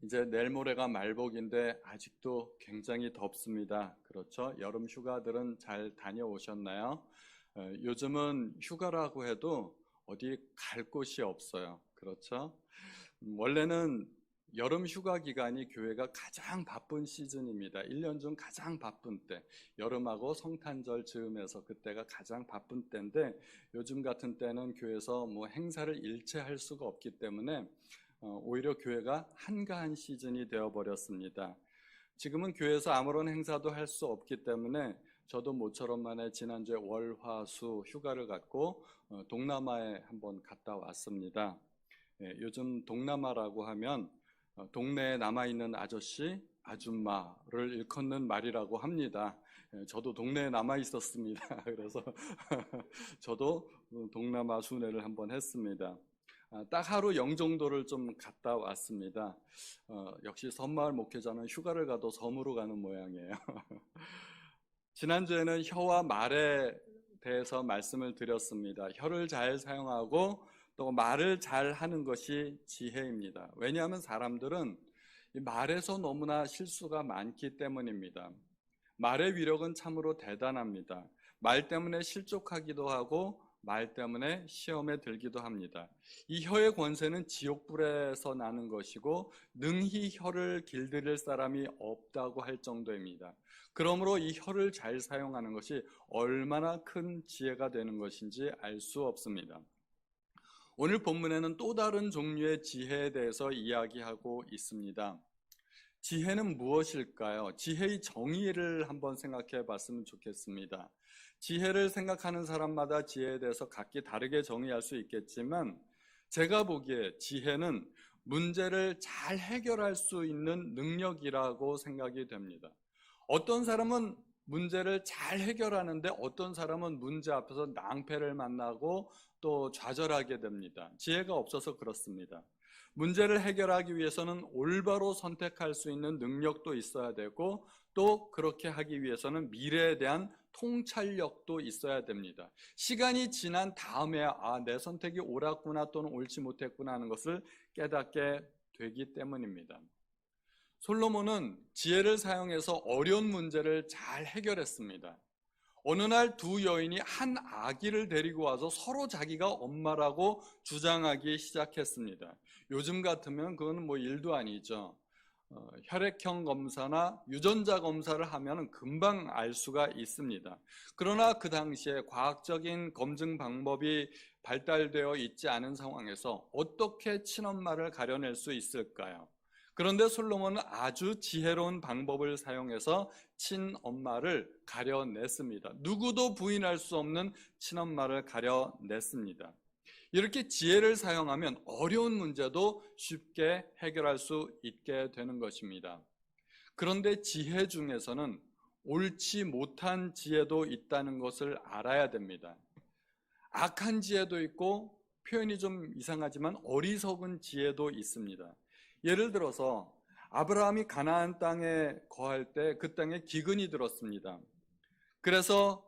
이제 내일 모레가 말복인데 아직도 굉장히 덥습니다. 그렇죠? 여름 휴가들은 잘 다녀오셨나요? 요즘은 휴가라고 해도 어디 갈 곳이 없어요. 그렇죠? 원래는 여름 휴가 기간이 교회가 가장 바쁜 시즌입니다. 1년 중 가장 바쁜 때. 여름하고 성탄절 즈음에서 그때가 가장 바쁜 때인데 요즘 같은 때는 교회에서 뭐 행사를 일체 할 수가 없기 때문에 오히려 교회가 한가한 시즌이 되어버렸습니다. 지금은 교회에서 아무런 행사도 할 수 없기 때문에 저도 모처럼 만에 지난주에 월, 화, 수 휴가를 갖고 동남아에 한번 갔다 왔습니다. 요즘 동남아라고 하면 동네에 남아있는 아저씨, 아줌마를 일컫는 말이라고 합니다. 저도 동네에 남아 있었습니다. 그래서 저도 동남아 순회를 한번 했습니다. 딱 하루 영종도를 좀 갔다 왔습니다. 역시 섬마을 목회자는 휴가를 가도 섬으로 가는 모양이에요. 지난주에는 혀와 말에 대해서 말씀을 드렸습니다. 혀를 잘 사용하고 또 말을 잘 하는 것이 지혜입니다. 왜냐하면 사람들은 이 말에서 너무나 실수가 많기 때문입니다. 말의 위력은 참으로 대단합니다. 말 때문에 실족하기도 하고 말 때문에 시험에 들기도 합니다. 이 혀의 권세는 지옥불에서 나는 것이고 능히 혀를 길들일 사람이 없다고 할 정도입니다. 그러므로 이 혀를 잘 사용하는 것이 얼마나 큰 지혜가 되는 것인지 알 수 없습니다. 오늘 본문에는 또 다른 종류의 지혜에 대해서 이야기하고 있습니다. 지혜는 무엇일까요? 지혜의 정의를 한번 생각해 봤으면 좋겠습니다. 지혜를 생각하는 사람마다 지혜에 대해서 각기 다르게 정의할 수 있겠지만 제가 보기에 지혜는 문제를 잘 해결할 수 있는 능력이라고 생각이 됩니다. 어떤 사람은 문제를 잘 해결하는데 어떤 사람은 문제 앞에서 낭패를 만나고 또 좌절하게 됩니다. 지혜가 없어서 그렇습니다. 문제를 해결하기 위해서는 올바로 선택할 수 있는 능력도 있어야 되고 또 그렇게 하기 위해서는 미래에 대한 통찰력도 있어야 됩니다. 시간이 지난 다음에야 내 선택이 옳았구나 또는 옳지 못했구나 하는 것을 깨닫게 되기 때문입니다. 솔로몬은 지혜를 사용해서 어려운 문제를 잘 해결했습니다. 어느 날 두 여인이 한 아기를 데리고 와서 서로 자기가 엄마라고 주장하기 시작했습니다. 요즘 같으면 그건 뭐 일도 아니죠. 혈액형 검사나 유전자 검사를 하면 금방 알 수가 있습니다. 그러나 그 당시에 과학적인 검증 방법이 발달되어 있지 않은 상황에서 어떻게 친엄마를 가려낼 수 있을까요? 그런데 솔로몬은 아주 지혜로운 방법을 사용해서 친엄마를 가려냈습니다. 누구도 부인할 수 없는 친엄마를 가려냈습니다. 이렇게 지혜를 사용하면 어려운 문제도 쉽게 해결할 수 있게 되는 것입니다. 그런데 지혜 중에서는 옳지 못한 지혜도 있다는 것을 알아야 됩니다. 악한 지혜도 있고 표현이 좀 이상하지만 어리석은 지혜도 있습니다. 예를 들어서 아브라함이 가나안 땅에 거할 때 그 땅에 기근이 들었습니다. 그래서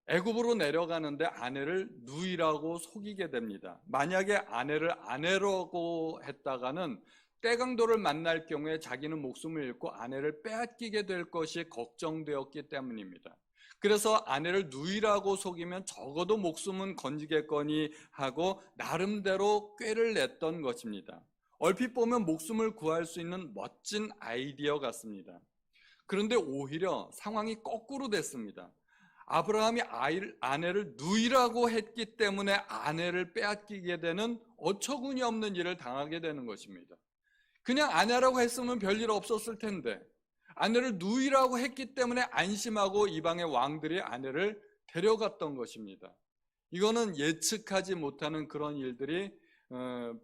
애굽으로 내려가는데 아내를 누이라고 속이게 됩니다. 만약에 아내를 아내라고 했다가는 떼강도를 만날 경우에 자기는 목숨을 잃고 아내를 빼앗기게 될 것이 걱정되었기 때문입니다. 그래서 아내를 누이라고 속이면 적어도 목숨은 건지겠거니 하고 나름대로 꾀를 냈던 것입니다. 얼핏 보면 목숨을 구할 수 있는 멋진 아이디어 같습니다. 그런데 오히려 상황이 거꾸로 됐습니다. 아브라함이 아내를 누이라고 했기 때문에 아내를 빼앗기게 되는 어처구니 없는 일을 당하게 되는 것입니다. 그냥 아내라고 했으면 별일 없었을 텐데 아내를 누이라고 했기 때문에 안심하고 이방의 왕들이 아내를 데려갔던 것입니다. 이거는 예측하지 못하는 그런 일들이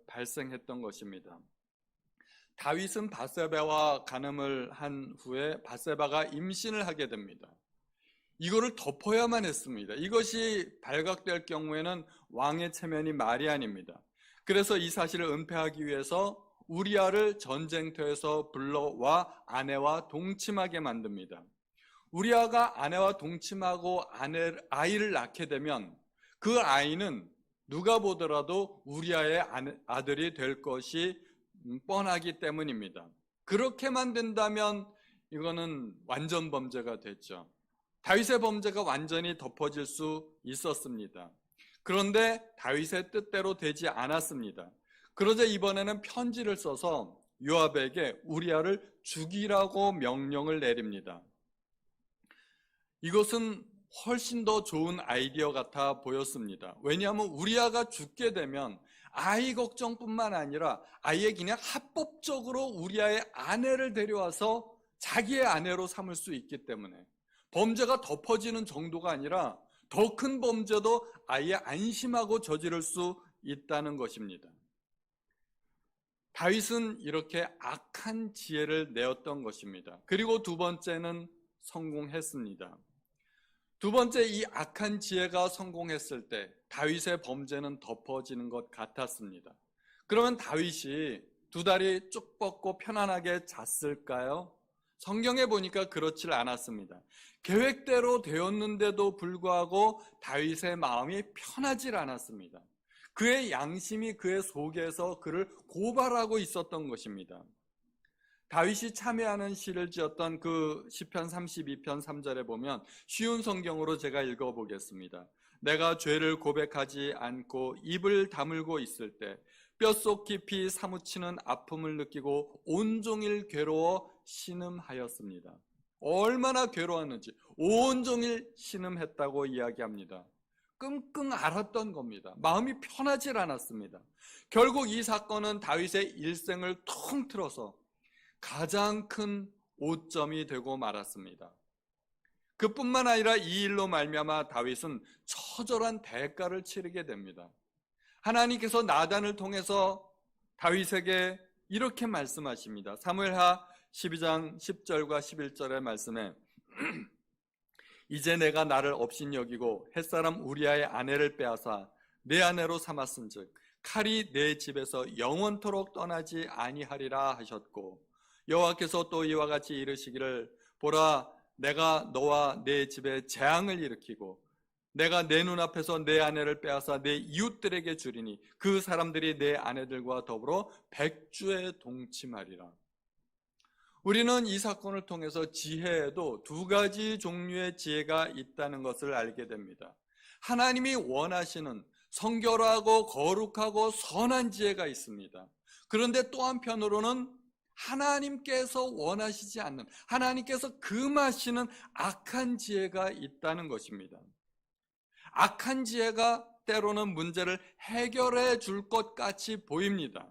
발생했던 것입니다. 다윗은 밧세바와 간음을 한 후에 밧세바가 임신을 하게 됩니다. 이거를 덮어야만 했습니다. 이것이 발각될 경우에는 왕의 체면이 말이 아닙니다. 그래서 이 사실을 은폐하기 위해서 우리아를 전쟁터에서 불러와 아내와 동침하게 만듭니다. 우리아가 아내와 동침하고 아이를 낳게 되면 그 아이는 누가 보더라도 우리아의 아들이 될 것이 뻔하기 때문입니다. 그렇게만 된다면 이거는 완전 범죄가 됐죠. 다윗의 범죄가 완전히 덮어질 수 있었습니다. 그런데 다윗의 뜻대로 되지 않았습니다. 그러자 이번에는 편지를 써서 요압에게 우리아를 죽이라고 명령을 내립니다. 이것은 훨씬 더 좋은 아이디어 같아 보였습니다. 왜냐하면 우리아가 죽게 되면 아이 걱정뿐만 아니라 아예 그냥 합법적으로 우리아의 아내를 데려와서 자기의 아내로 삼을 수 있기 때문에 범죄가 덮어지는 정도가 아니라 더 큰 범죄도 아예 안심하고 저지를 수 있다는 것입니다. 다윗은 이렇게 악한 지혜를 내었던 것입니다. 그리고 두 번째는 성공했습니다. 두 번째, 이 악한 지혜가 성공했을 때 다윗의 범죄는 덮어지는 것 같았습니다. 그러면 다윗이 두 다리 쭉 뻗고 편안하게 잤을까요? 성경에 보니까 그렇질 않았습니다. 계획대로 되었는데도 불구하고 다윗의 마음이 편하질 않았습니다. 그의 양심이 그의 속에서 그를 고발하고 있었던 것입니다. 다윗이 참회하는 시를 지었던 그 시편 32편 3절에 보면 쉬운 성경으로 제가 읽어보겠습니다. 내가 죄를 고백하지 않고 입을 다물고 있을 때 뼛속 깊이 사무치는 아픔을 느끼고 온종일 괴로워 신음하였습니다. 얼마나 괴로웠는지 온종일 신음했다고 이야기합니다. 끙끙 앓았던 겁니다. 마음이 편하질 않았습니다. 결국 이 사건은 다윗의 일생을 통틀어서 가장 큰 오점이 되고 말았습니다. 그뿐만 아니라 이 일로 말미암아 다윗은 처절한 대가를 치르게 됩니다. 하나님께서 나단을 통해서 다윗에게 이렇게 말씀하십니다. 사무엘하 12장 10절과 11절의 말씀에 이제 내가 나를 업신여기고 햇사람 우리아의 아내를 빼앗아 내 아내로 삼았은즉 칼이 내 집에서 영원토록 떠나지 아니하리라 하셨고 여호와께서 또 이와 같이 이르시기를 보라 내가 너와 내 집에 재앙을 일으키고 내가 내 눈앞에서 내 아내를 빼앗아 내 이웃들에게 주리니 그 사람들이 내 아내들과 더불어 백주에 동침하리라. 우리는 이 사건을 통해서 지혜에도 두 가지 종류의 지혜가 있다는 것을 알게 됩니다. 하나님이 원하시는 성결하고 거룩하고 선한 지혜가 있습니다. 그런데 또 한편으로는 하나님께서 원하시지 않는, 하나님께서 금하시는 악한 지혜가 있다는 것입니다. 악한 지혜가 때로는 문제를 해결해 줄 것 같이 보입니다.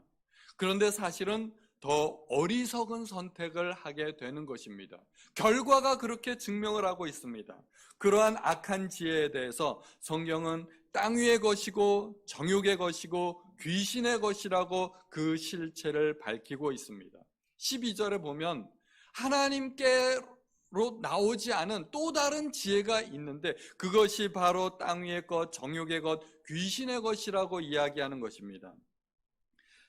그런데 사실은 더 어리석은 선택을 하게 되는 것입니다. 결과가 그렇게 증명을 하고 있습니다. 그러한 악한 지혜에 대해서 성경은 땅 위의 것이고 정욕의 것이고 귀신의 것이라고 그 실체를 밝히고 있습니다. 12절에 보면 하나님께로 나오지 않은 또 다른 지혜가 있는데 그것이 바로 땅 위의 것, 정욕의 것, 귀신의 것이라고 이야기하는 것입니다.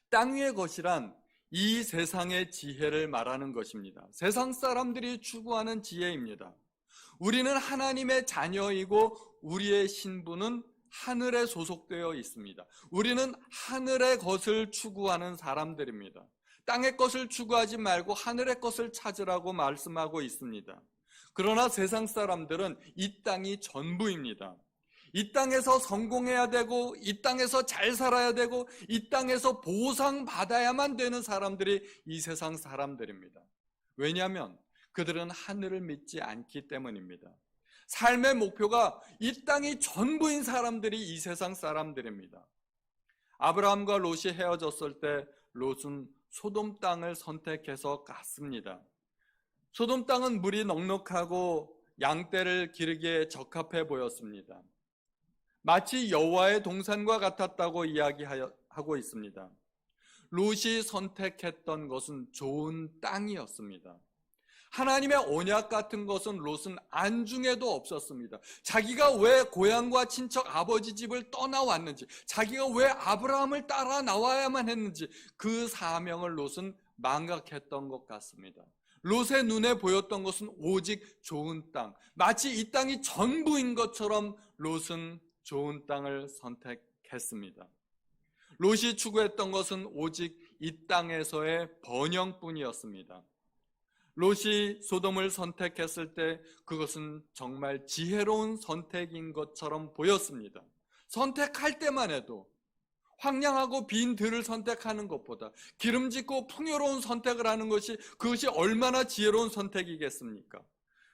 땅 위의 것이란 이 세상의 지혜를 말하는 것입니다. 세상 사람들이 추구하는 지혜입니다. 우리는 하나님의 자녀이고 우리의 신분은 하늘에 소속되어 있습니다. 우리는 하늘의 것을 추구하는 사람들입니다. 땅의 것을 추구하지 말고 하늘의 것을 찾으라고 말씀하고 있습니다. 그러나 세상 사람들은 이 땅이 전부입니다. 이 땅에서 성공해야 되고 이 땅에서 잘 살아야 되고 이 땅에서 보상받아야만 되는 사람들이 이 세상 사람들입니다. 왜냐하면 그들은 하늘을 믿지 않기 때문입니다. 삶의 목표가 이 땅이 전부인 사람들이 이 세상 사람들입니다. 아브라함과 롯이 헤어졌을 때 롯은 소돔 땅을 선택해서 갔습니다. 소돔 땅은 물이 넉넉하고 양떼를 기르기에 적합해 보였습니다. 마치 여호와의 동산과 같았다고 이야기하고 있습니다. 롯이 선택했던 것은 좋은 땅이었습니다. 하나님의 언약 같은 것은 롯은 안중에도 없었습니다. 자기가 왜 고향과 친척 아버지 집을 떠나왔는지, 자기가 왜 아브라함을 따라 나와야만 했는지 그 사명을 롯은 망각했던 것 같습니다. 롯의 눈에 보였던 것은 오직 좋은 땅, 마치 이 땅이 전부인 것처럼 롯은 좋은 땅을 선택했습니다. 롯이 추구했던 것은 오직 이 땅에서의 번영뿐이었습니다. 롯이 소돔을 선택했을 때 그것은 정말 지혜로운 선택인 것처럼 보였습니다. 선택할 때만 해도 황량하고 빈 들을 선택하는 것보다 기름짓고 풍요로운 선택을 하는 것이 그것이 얼마나 지혜로운 선택이겠습니까?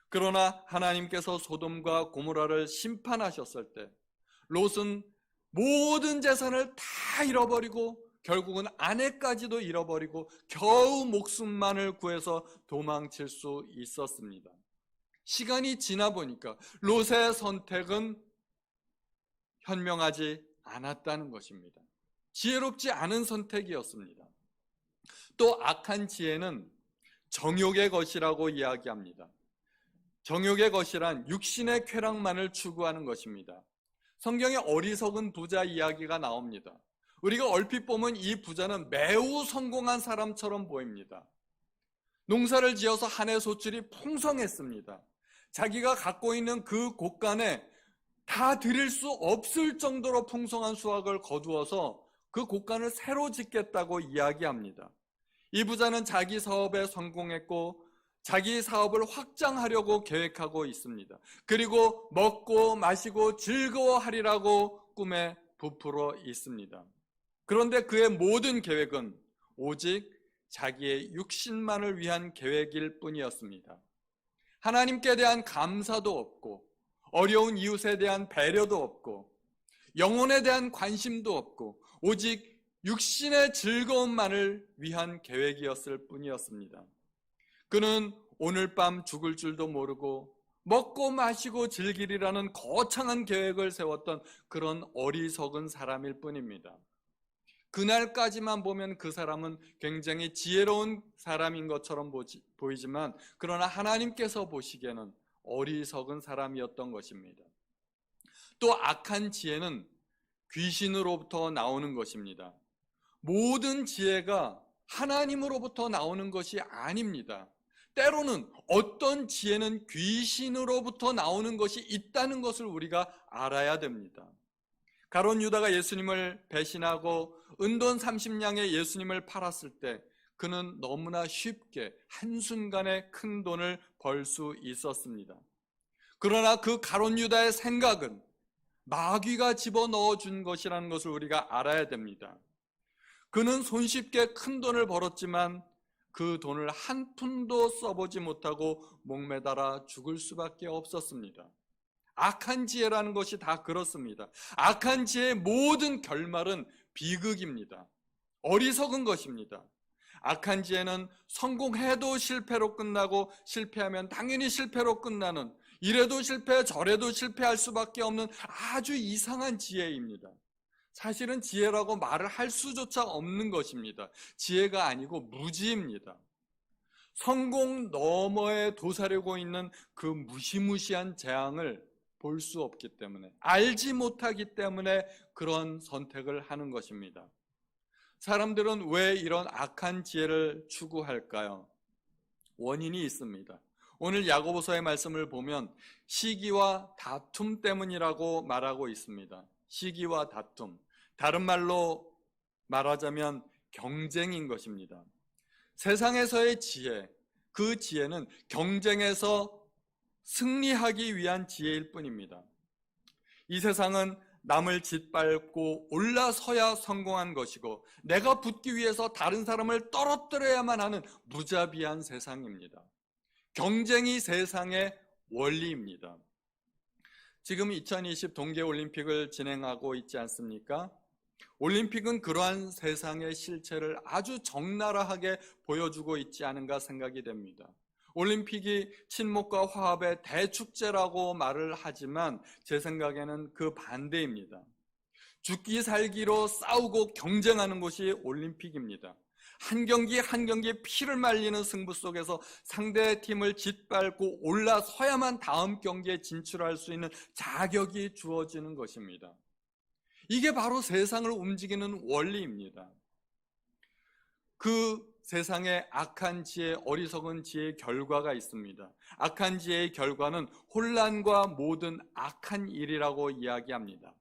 그러나 하나님께서 소돔과 고모라를 심판하셨을 때 롯은 모든 재산을 다 잃어버리고 결국은 아내까지도 잃어버리고 겨우 목숨만을 구해서 도망칠 수 있었습니다. 시간이 지나 보니까 롯의 선택은 현명하지 않았다는 것입니다. 지혜롭지 않은 선택이었습니다. 또 악한 지혜는 정욕의 것이라고 이야기합니다. 정욕의 것이란 육신의 쾌락만을 추구하는 것입니다. 성경에 어리석은 부자 이야기가 나옵니다. 우리가 얼핏 보면 이 부자는 매우 성공한 사람처럼 보입니다. 농사를 지어서 한 해 소출이 풍성했습니다. 자기가 갖고 있는 그 곳간에 다 드릴 수 없을 정도로 풍성한 수확을 거두어서 그 곳간을 새로 짓겠다고 이야기합니다. 이 부자는 자기 사업에 성공했고 자기 사업을 확장하려고 계획하고 있습니다. 그리고 먹고 마시고 즐거워하리라고 꿈에 부풀어 있습니다. 그런데 그의 모든 계획은 오직 자기의 육신만을 위한 계획일 뿐이었습니다. 하나님께 대한 감사도 없고 어려운 이웃에 대한 배려도 없고 영혼에 대한 관심도 없고 오직 육신의 즐거움만을 위한 계획이었을 뿐이었습니다. 그는 오늘 밤 죽을 줄도 모르고 먹고 마시고 즐기리라는 거창한 계획을 세웠던 그런 어리석은 사람일 뿐입니다. 그날까지만 보면 그 사람은 굉장히 지혜로운 사람인 것처럼 보이지만 그러나 하나님께서 보시기에는 어리석은 사람이었던 것입니다. 또 악한 지혜는 귀신으로부터 나오는 것입니다. 모든 지혜가 하나님으로부터 나오는 것이 아닙니다. 때로는 어떤 지혜는 귀신으로부터 나오는 것이 있다는 것을 우리가 알아야 됩니다. 가룟 유다가 예수님을 배신하고 은돈 30냥에 예수님을 팔았을 때 그는 너무나 쉽게 한순간에 큰 돈을 벌 수 있었습니다. 그러나 그 가룟 유다의 생각은 마귀가 집어넣어 준 것이라는 것을 우리가 알아야 됩니다. 그는 손쉽게 큰 돈을 벌었지만 그 돈을 한 푼도 써보지 못하고 목매달아 죽을 수밖에 없었습니다. 악한 지혜라는 것이 다 그렇습니다. 악한 지혜의 모든 결말은 비극입니다. 어리석은 것입니다. 악한 지혜는 성공해도 실패로 끝나고 실패하면 당연히 실패로 끝나는, 이래도 실패 저래도 실패할 수밖에 없는 아주 이상한 지혜입니다. 사실은 지혜라고 말을 할 수조차 없는 것입니다. 지혜가 아니고 무지입니다. 성공 너머에 도사리고 있는 그 무시무시한 재앙을 볼 수 없기 때문에, 알지 못하기 때문에 그런 선택을 하는 것입니다. 사람들은 왜 이런 악한 지혜를 추구할까요? 원인이 있습니다. 오늘 야고보서의 말씀을 보면 시기와 다툼 때문이라고 말하고 있습니다. 시기와 다툼, 다른 말로 말하자면 경쟁인 것입니다. 세상에서의 지혜, 그 지혜는 경쟁에서 승리하기 위한 지혜일 뿐입니다. 이 세상은 남을 짓밟고 올라서야 성공한 것이고 내가 붙기 위해서 다른 사람을 떨어뜨려야만 하는 무자비한 세상입니다. 경쟁이 세상의 원리입니다. 지금 2020 동계올림픽을 진행하고 있지 않습니까? 올림픽은 그러한 세상의 실체를 아주 적나라하게 보여주고 있지 않은가 생각이 됩니다. 올림픽이 친목과 화합의 대축제라고 말을 하지만 제 생각에는 그 반대입니다. 죽기 살기로 싸우고 경쟁하는 것이 올림픽입니다. 한 경기 한 경기 피를 말리는 승부 속에서 상대 팀을 짓밟고 올라서야만 다음 경기에 진출할 수 있는 자격이 주어지는 것입니다. 이게 바로 세상을 움직이는 원리입니다. 그 세상에 악한 지혜, 어리석은 지혜의 결과가 있습니다. 악한 지혜의 결과는 혼란과 모든 악한 일이라고 이야기합니다.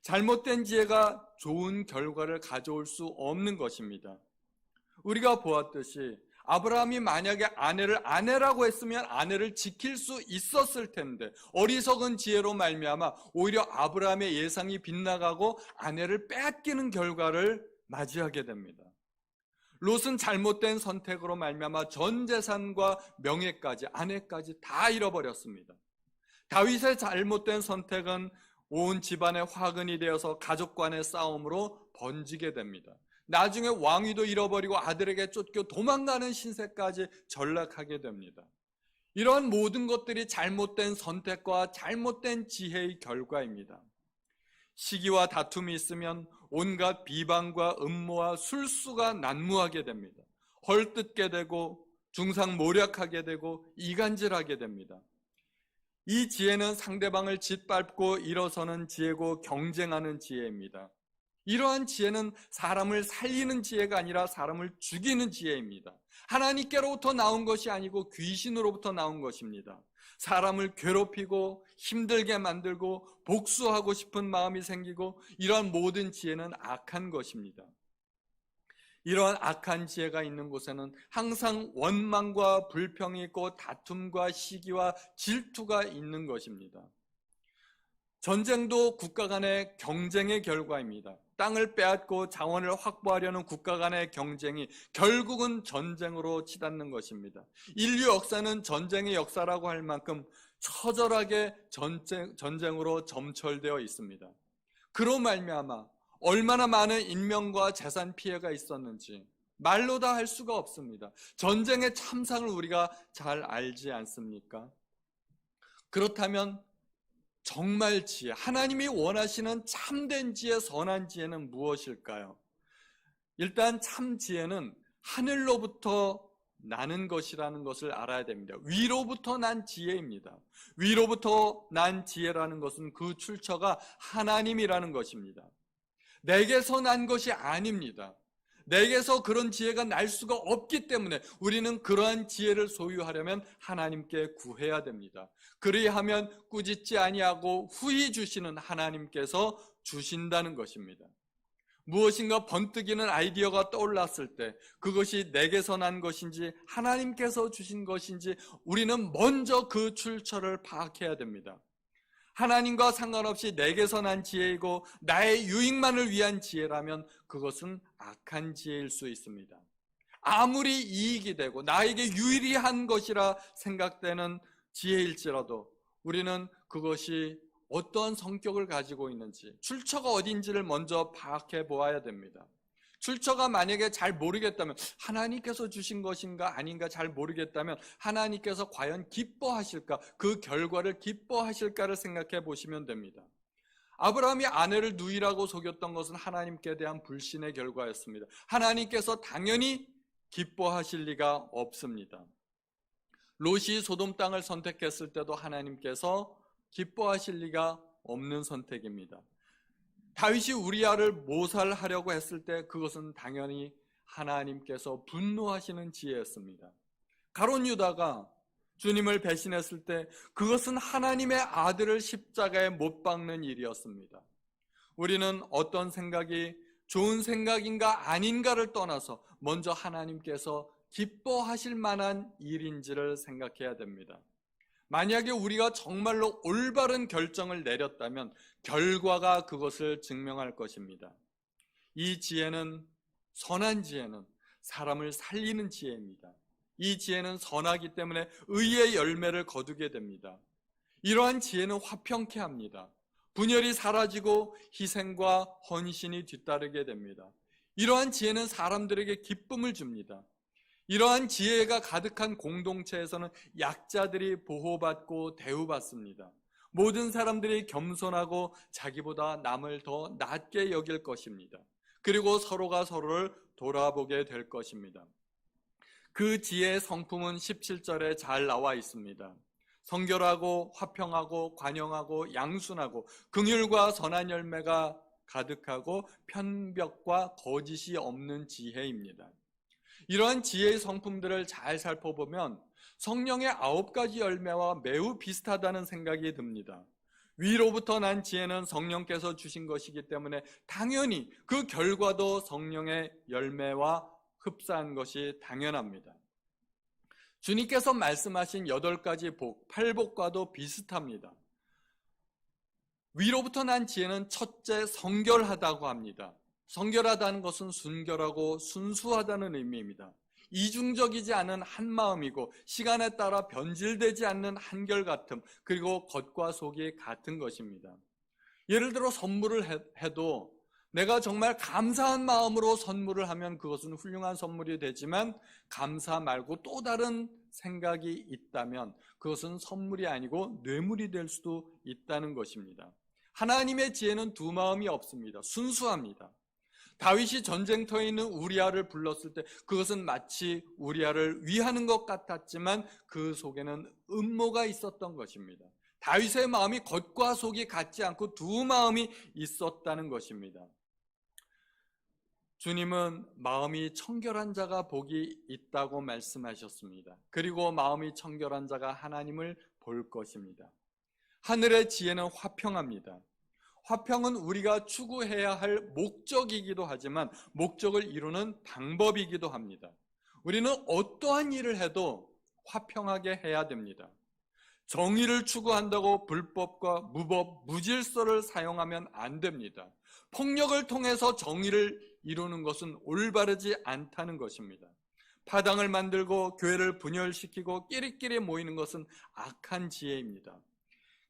잘못된 지혜가 좋은 결과를 가져올 수 없는 것입니다. 우리가 보았듯이 아브라함이 만약에 아내를 아내라고 했으면 아내를 지킬 수 있었을 텐데 어리석은 지혜로 말미암아 오히려 아브라함의 예상이 빗나가고 아내를 빼앗기는 결과를 맞이하게 됩니다. 롯은 잘못된 선택으로 말미암아 전 재산과 명예까지 아내까지 다 잃어버렸습니다. 다윗의 잘못된 선택은 온 집안의 화근이 되어서 가족 간의 싸움으로 번지게 됩니다. 나중에 왕위도 잃어버리고 아들에게 쫓겨 도망가는 신세까지 전락하게 됩니다. 이러한 모든 것들이 잘못된 선택과 잘못된 지혜의 결과입니다. 시기와 다툼이 있으면 온갖 비방과 음모와 술수가 난무하게 됩니다. 헐뜯게 되고 중상모략하게 되고 이간질하게 됩니다. 이 지혜는 상대방을 짓밟고 일어서는 지혜고 경쟁하는 지혜입니다. 이러한 지혜는 사람을 살리는 지혜가 아니라 사람을 죽이는 지혜입니다. 하나님께로부터 나온 것이 아니고 귀신으로부터 나온 것입니다. 사람을 괴롭히고 힘들게 만들고 복수하고 싶은 마음이 생기고 이러한 모든 지혜는 악한 것입니다. 이러한 악한 지혜가 있는 곳에는 항상 원망과 불평이 있고 다툼과 시기와 질투가 있는 것입니다. 전쟁도 국가 간의 경쟁의 결과입니다. 땅을 빼앗고 자원을 확보하려는 국가 간의 경쟁이 결국은 전쟁으로 치닫는 것입니다. 인류 역사는 전쟁의 역사라고 할 만큼 처절하게 전쟁으로 점철되어 있습니다. 그로 말미암아 얼마나 많은 인명과 재산 피해가 있었는지 말로 다 할 수가 없습니다. 전쟁의 참상을 우리가 잘 알지 않습니까? 그렇다면 정말 지혜, 하나님이 원하시는 참된 지혜, 선한 지혜는 무엇일까요? 일단 참 지혜는 하늘로부터 나는 것이라는 것을 알아야 됩니다. 위로부터 난 지혜입니다. 위로부터 난 지혜라는 것은 그 출처가 하나님이라는 것입니다. 내게서 난 것이 아닙니다. 내게서 그런 지혜가 날 수가 없기 때문에 우리는 그러한 지혜를 소유하려면 하나님께 구해야 됩니다. 그리하면 꾸짖지 아니하고 후히 주시는 하나님께서 주신다는 것입니다. 무엇인가 번뜩이는 아이디어가 떠올랐을 때 그것이 내게서 난 것인지 하나님께서 주신 것인지 우리는 먼저 그 출처를 파악해야 됩니다. 하나님과 상관없이 내게서 난 지혜이고 나의 유익만을 위한 지혜라면 그것은 악한 지혜일 수 있습니다. 아무리 이익이 되고 나에게 유리한 것이라 생각되는 지혜일지라도 우리는 그것이 어떠한 성격을 가지고 있는지 출처가 어딘지를 먼저 파악해 보아야 됩니다. 출처가 만약에 잘 모르겠다면 하나님께서 주신 것인가 아닌가 잘 모르겠다면 하나님께서 과연 기뻐하실까, 그 결과를 기뻐하실까를 생각해 보시면 됩니다. 아브라함이 아내를 누이라고 속였던 것은 하나님께 대한 불신의 결과였습니다. 하나님께서 당연히 기뻐하실 리가 없습니다. 롯이 소돔 땅을 선택했을 때도 하나님께서 기뻐하실 리가 없는 선택입니다. 다윗이 우리아를 모살하려고 했을 때 그것은 당연히 하나님께서 분노하시는 지혜였습니다. 가룟 유다가 주님을 배신했을 때 그것은 하나님의 아들을 십자가에 못 박는 일이었습니다. 우리는 어떤 생각이 좋은 생각인가 아닌가를 떠나서 먼저 하나님께서 기뻐하실 만한 일인지를 생각해야 됩니다. 만약에 우리가 정말로 올바른 결정을 내렸다면 결과가 그것을 증명할 것입니다. 이 지혜는, 선한 지혜는 사람을 살리는 지혜입니다. 이 지혜는 선하기 때문에 의의 열매를 거두게 됩니다. 이러한 지혜는 화평케 합니다. 분열이 사라지고 희생과 헌신이 뒤따르게 됩니다. 이러한 지혜는 사람들에게 기쁨을 줍니다. 이러한 지혜가 가득한 공동체에서는 약자들이 보호받고 대우받습니다. 모든 사람들이 겸손하고 자기보다 남을 더 낮게 여길 것입니다. 그리고 서로가 서로를 돌아보게 될 것입니다. 그 지혜의 성품은 17절에 잘 나와 있습니다. 성결하고 화평하고 관영하고 양순하고 긍휼과 선한 열매가 가득하고 편벽과 거짓이 없는 지혜입니다. 이러한 지혜의 성품들을 잘 살펴보면 성령의 9가지 열매와 매우 비슷하다는 생각이 듭니다. 위로부터 난 지혜는 성령께서 주신 것이기 때문에 당연히 그 결과도 성령의 열매와 흡사한 것이 당연합니다. 주님께서 말씀하신 8가지 복, 팔복과도 비슷합니다. 위로부터 난 지혜는 첫째 성결하다고 합니다. 성결하다는 것은 순결하고 순수하다는 의미입니다. 이중적이지 않은 한마음이고 시간에 따라 변질되지 않는 한결같음, 그리고 겉과 속이 같은 것입니다. 예를 들어 선물을 해도 내가 정말 감사한 마음으로 선물을 하면 그것은 훌륭한 선물이 되지만 감사 말고 또 다른 생각이 있다면 그것은 선물이 아니고 뇌물이 될 수도 있다는 것입니다. 하나님의 지혜는 두 마음이 없습니다. 순수합니다. 다윗이 전쟁터에 있는 우리아를 불렀을 때 그것은 마치 우리아를 위하는 것 같았지만 그 속에는 음모가 있었던 것입니다. 다윗의 마음이 겉과 속이 같지 않고 두 마음이 있었다는 것입니다. 주님은 마음이 청결한 자가 복이 있다고 말씀하셨습니다. 그리고 마음이 청결한 자가 하나님을 볼 것입니다. 하늘의 지혜는 화평합니다. 화평은 우리가 추구해야 할 목적이기도 하지만 목적을 이루는 방법이기도 합니다. 우리는 어떠한 일을 해도 화평하게 해야 됩니다. 정의를 추구한다고 불법과 무법, 무질서를 사용하면 안 됩니다. 폭력을 통해서 정의를 이루는 것은 올바르지 않다는 것입니다. 파당을 만들고 교회를 분열시키고 끼리끼리 모이는 것은 악한 지혜입니다.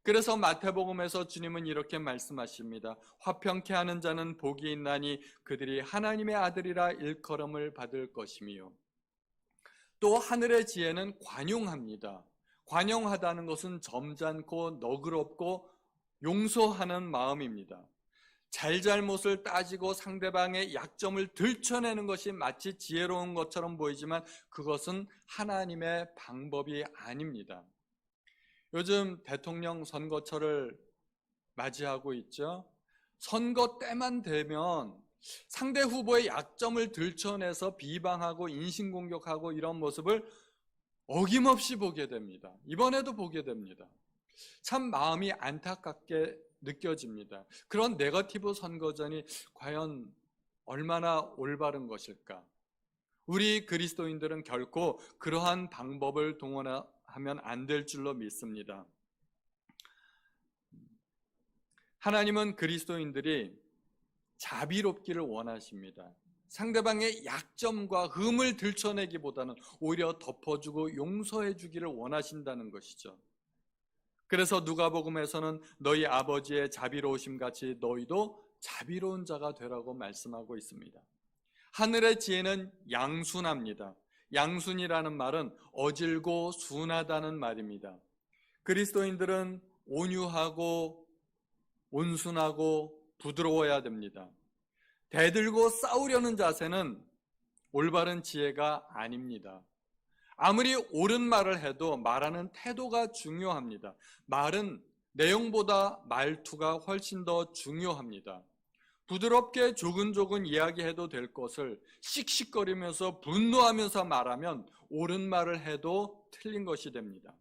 그래서 마태복음에서 주님은 이렇게 말씀하십니다. 화평케 하는 자는 복이 있나니 그들이 하나님의 아들이라 일컬음을 받을 것이며, 또 하늘의 지혜는 관용합니다. 관용하다는 것은 점잖고 너그럽고 용서하는 마음입니다. 잘잘못을 따지고 상대방의 약점을 들춰내는 것이 마치 지혜로운 것처럼 보이지만 그것은 하나님의 방법이 아닙니다. 요즘 대통령 선거철을 맞이하고 있죠. 선거 때만 되면 상대 후보의 약점을 들춰내서 비방하고 인신공격하고 이런 모습을 어김없이 보게 됩니다. 이번에도 보게 됩니다. 참 마음이 안타깝게 느껴집니다. 그런 네거티브 선거전이 과연 얼마나 올바른 것일까? 우리 그리스도인들은 결코 그러한 방법을 동원하면 안 될 줄로 믿습니다. 하나님은 그리스도인들이 자비롭기를 원하십니다. 상대방의 약점과 흠을 들춰내기보다는 오히려 덮어주고 용서해주기를 원하신다는 것이죠. 그래서 누가복음에서는 너희 아버지의 자비로우심 같이 너희도 자비로운 자가 되라고 말씀하고 있습니다. 하늘의 지혜는 양순합니다. 양순이라는 말은 어질고 순하다는 말입니다. 그리스도인들은 온유하고 온순하고 부드러워야 됩니다. 대들고 싸우려는 자세는 올바른 지혜가 아닙니다. 아무리 옳은 말을 해도 말하는 태도가 중요합니다. 말은 내용보다 말투가 훨씬 더 중요합니다. 부드럽게 조근조근 이야기해도 될 것을 씩씩거리면서 분노하면서 말하면 옳은 말을 해도 틀린 것이 됩니다.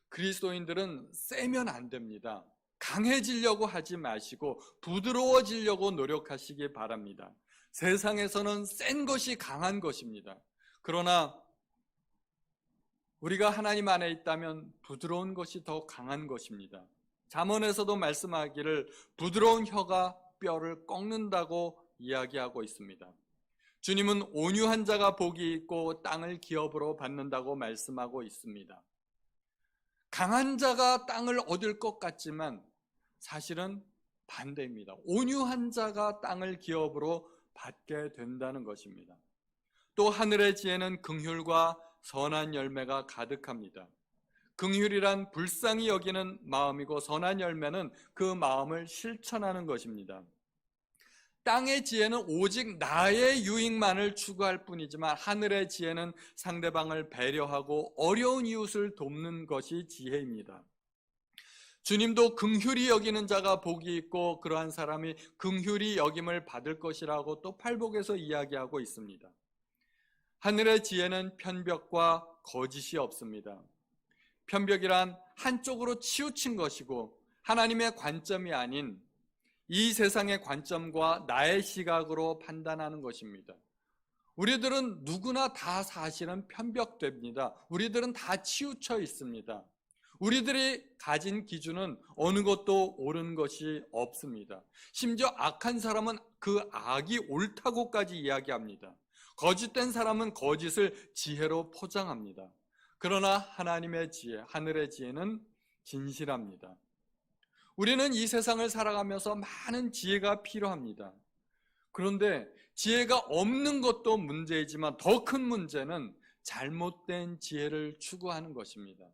그리스도인들은 세면 안 됩니다. 강해지려고 하지 마시고 부드러워지려고 노력하시기 바랍니다. 세상에서는 센 것이 강한 것입니다. 그러나 우리가 하나님 안에 있다면 부드러운 것이 더 강한 것입니다. 잠언에서도 말씀하기를 부드러운 혀가 뼈를 꺾는다고 이야기하고 있습니다. 주님은 온유한 자가 복이 있고 땅을 기업으로 받는다고 말씀하고 있습니다. 강한 자가 땅을 얻을 것 같지만 사실은 반대입니다. 온유한 자가 땅을 기업으로 받게 된다는 것입니다. 또 하늘의 지혜는 긍휼과 선한 열매가 가득합니다. 긍휼이란 불쌍히 여기는 마음이고 선한 열매는 그 마음을 실천하는 것입니다. 땅의 지혜는 오직 나의 유익만을 추구할 뿐이지만 하늘의 지혜는 상대방을 배려하고 어려운 이웃을 돕는 것이 지혜입니다. 주님도 긍휼히 여기는 자가 복이 있고 그러한 사람이 긍휼히 여김을 받을 것이라고 또 팔복에서 이야기하고 있습니다. 하늘의 지혜는 편벽과 거짓이 없습니다. 편벽이란 한쪽으로 치우친 것이고 하나님의 관점이 아닌 이 세상의 관점과 나의 시각으로 판단하는 것입니다. 우리들은 누구나 다 사실은 편벽됩니다. 우리들은 다 치우쳐 있습니다. 우리들이 가진 기준은 어느 것도 옳은 것이 없습니다. 심지어 악한 사람은 그 악이 옳다고까지 이야기합니다. 거짓된 사람은 거짓을 지혜로 포장합니다. 그러나 하나님의 지혜, 하늘의 지혜는 진실합니다. 우리는 이 세상을 살아가면서 많은 지혜가 필요합니다. 그런데 지혜가 없는 것도 문제이지만 더 큰 문제는 잘못된 지혜를 추구하는 것입니다.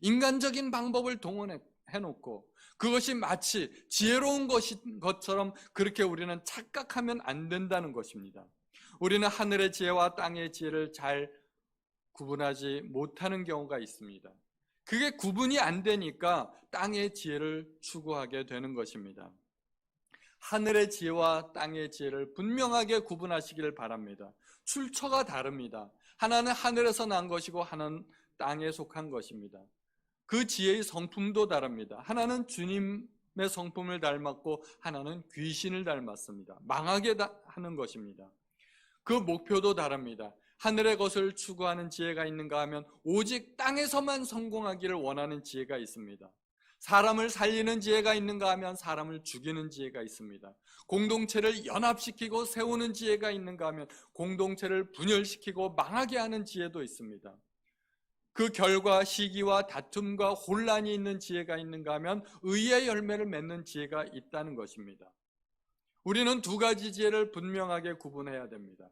인간적인 방법을 동원해놓고 그것이 마치 지혜로운 것처럼 그렇게 우리는 착각하면 안 된다는 것입니다. 우리는 하늘의 지혜와 땅의 지혜를 잘 구분하지 못하는 경우가 있습니다. 그게 구분이 안 되니까 땅의 지혜를 추구하게 되는 것입니다. 하늘의 지혜와 땅의 지혜를 분명하게 구분하시기를 바랍니다. 출처가 다릅니다. 하나는 하늘에서 난 것이고 하나는 땅에 속한 것입니다. 그 지혜의 성품도 다릅니다. 하나는 주님의 성품을 닮았고 하나는 귀신을 닮았습니다. 망하게 하는 것입니다. 그 목표도 다릅니다. 하늘의 것을 추구하는 지혜가 있는가 하면 오직 땅에서만 성공하기를 원하는 지혜가 있습니다. 사람을 살리는 지혜가 있는가 하면 사람을 죽이는 지혜가 있습니다. 공동체를 연합시키고 세우는 지혜가 있는가 하면 공동체를 분열시키고 망하게 하는 지혜도 있습니다. 그 결과 시기와 다툼과 혼란이 있는 지혜가 있는가 하면 의의 열매를 맺는 지혜가 있다는 것입니다. 우리는 두 가지 지혜를 분명하게 구분해야 됩니다.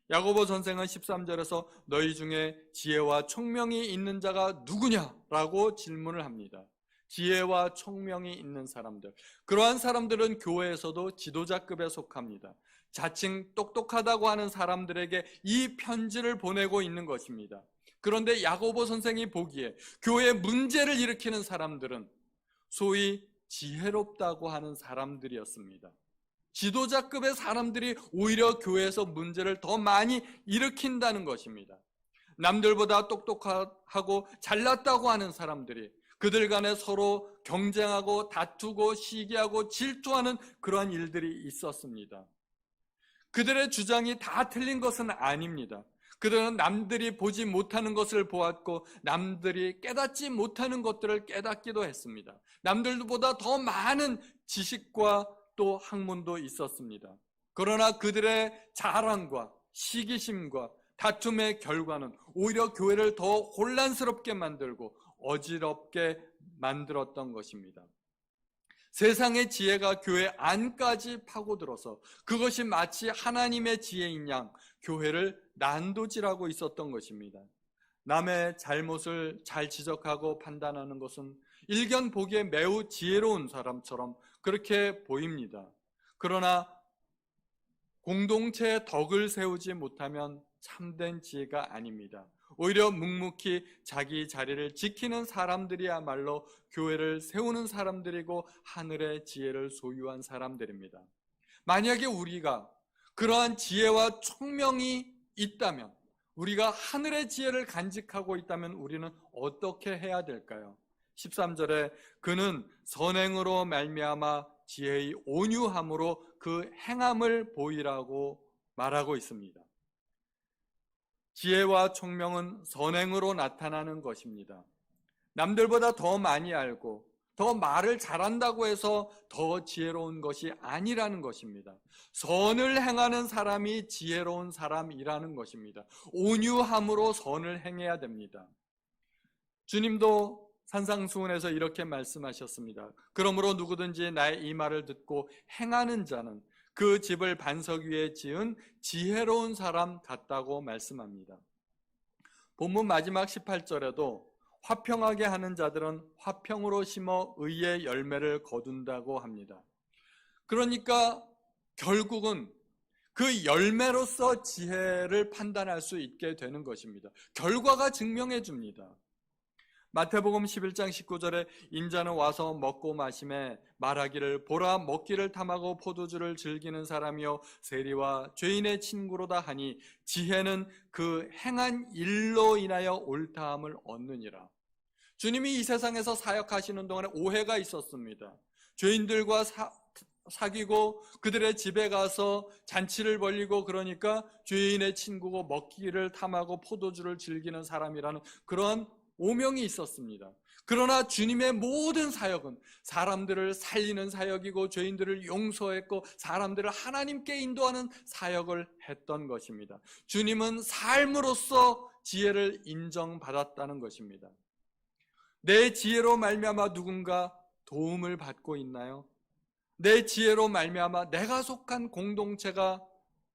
야고보 선생은 13절에서 너희 중에 지혜와 총명이 있는 자가 누구냐라고 질문을 합니다. 지혜와 총명이 있는 사람들, 그러한 사람들은 교회에서도 지도자급에 속합니다. 자칭 똑똑하다고 하는 사람들에게 이 편지를 보내고 있는 것입니다. 그런데 야고보 선생이 보기에 교회에 문제를 일으키는 사람들은 소위 지혜롭다고 하는 사람들이었습니다. 지도자급의 사람들이 오히려 교회에서 문제를 더 많이 일으킨다는 것입니다. 남들보다 똑똑하고 잘났다고 하는 사람들이 그들 간에 서로 경쟁하고 다투고 시기하고 질투하는 그러한 일들이 있었습니다. 그들의 주장이 다 틀린 것은 아닙니다. 그들은 남들이 보지 못하는 것을 보았고 남들이 깨닫지 못하는 것들을 깨닫기도 했습니다. 남들보다 더 많은 지식과 또 학문도 있었습니다. 그러나 그들의 자랑과 시기심과 다툼의 결과는 오히려 교회를 더 혼란스럽게 만들고 어지럽게 만들었던 것입니다. 세상의 지혜가 교회 안까지 파고들어서 그것이 마치 하나님의 지혜인 양 교회를 난도질하고 있었던 것입니다. 남의 잘못을 잘 지적하고 판단하는 것은 일견 보기에 매우 지혜로운 사람처럼 그렇게 보입니다. 그러나 공동체의 덕을 세우지 못하면 참된 지혜가 아닙니다. 오히려 묵묵히 자기 자리를 지키는 사람들이야말로 교회를 세우는 사람들이고 하늘의 지혜를 소유한 사람들입니다. 만약에 우리가 그러한 지혜와 총명이 있다면, 우리가 하늘의 지혜를 간직하고 있다면 우리는 어떻게 해야 될까요? 13절에 그는 선행으로 말미암아 지혜의 온유함으로 그 행함을 보이라고 말하고 있습니다. 지혜와 총명은 선행으로 나타나는 것입니다. 남들보다 더 많이 알고 더 말을 잘한다고 해서 더 지혜로운 것이 아니라는 것입니다. 선을 행하는 사람이 지혜로운 사람이라는 것입니다. 온유함으로 선을 행해야 됩니다. 주님도 산상수훈에서 이렇게 말씀하셨습니다. 그러므로 누구든지 나의 이 말을 듣고 행하는 자는 그 집을 반석 위에 지은 지혜로운 사람 같다고 말씀합니다. 본문 마지막 18절에도 화평하게 하는 자들은 화평으로 심어 의의 열매를 거둔다고 합니다. 그러니까 결국은 그 열매로서 지혜를 판단할 수 있게 되는 것입니다. 결과가 증명해 줍니다. 마태복음 11장 19절에 인자는 와서 먹고 마심에 말하기를 보라 먹기를 탐하고 포도주를 즐기는 사람이요 세리와 죄인의 친구로다 하니 지혜는 그 행한 일로 인하여 옳다함을 얻느니라. 주님이 이 세상에서 사역하시는 동안에 오해가 있었습니다. 죄인들과 사귀고 그들의 집에 가서 잔치를 벌이고 그러니까 죄인의 친구고 먹기를 탐하고 포도주를 즐기는 사람이라는 그런 오명이 있었습니다. 그러나 주님의 모든 사역은 사람들을 살리는 사역이고 죄인들을 용서했고 사람들을 하나님께 인도하는 사역을 했던 것입니다. 주님은 삶으로서 지혜를 인정받았다는 것입니다. 내 지혜로 말미암아 누군가 도움을 받고 있나요? 내 지혜로 말미암아 내가 속한 공동체가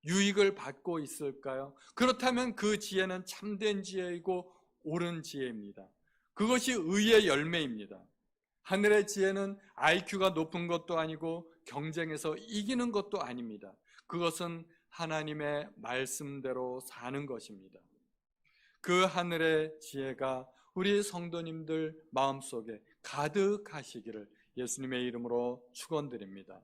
유익을 받고 있을까요? 그렇다면 그 지혜는 참된 지혜이고 옳은 지혜입니다. 그것이 의의 열매입니다. 하늘의 지혜는 IQ가 높은 것도 아니고 경쟁에서 이기는 것도 아닙니다. 그것은 하나님의 말씀대로 사는 것입니다. 그 하늘의 지혜가 우리 성도님들 마음속에 가득하시기를 예수님의 이름으로 축원드립니다.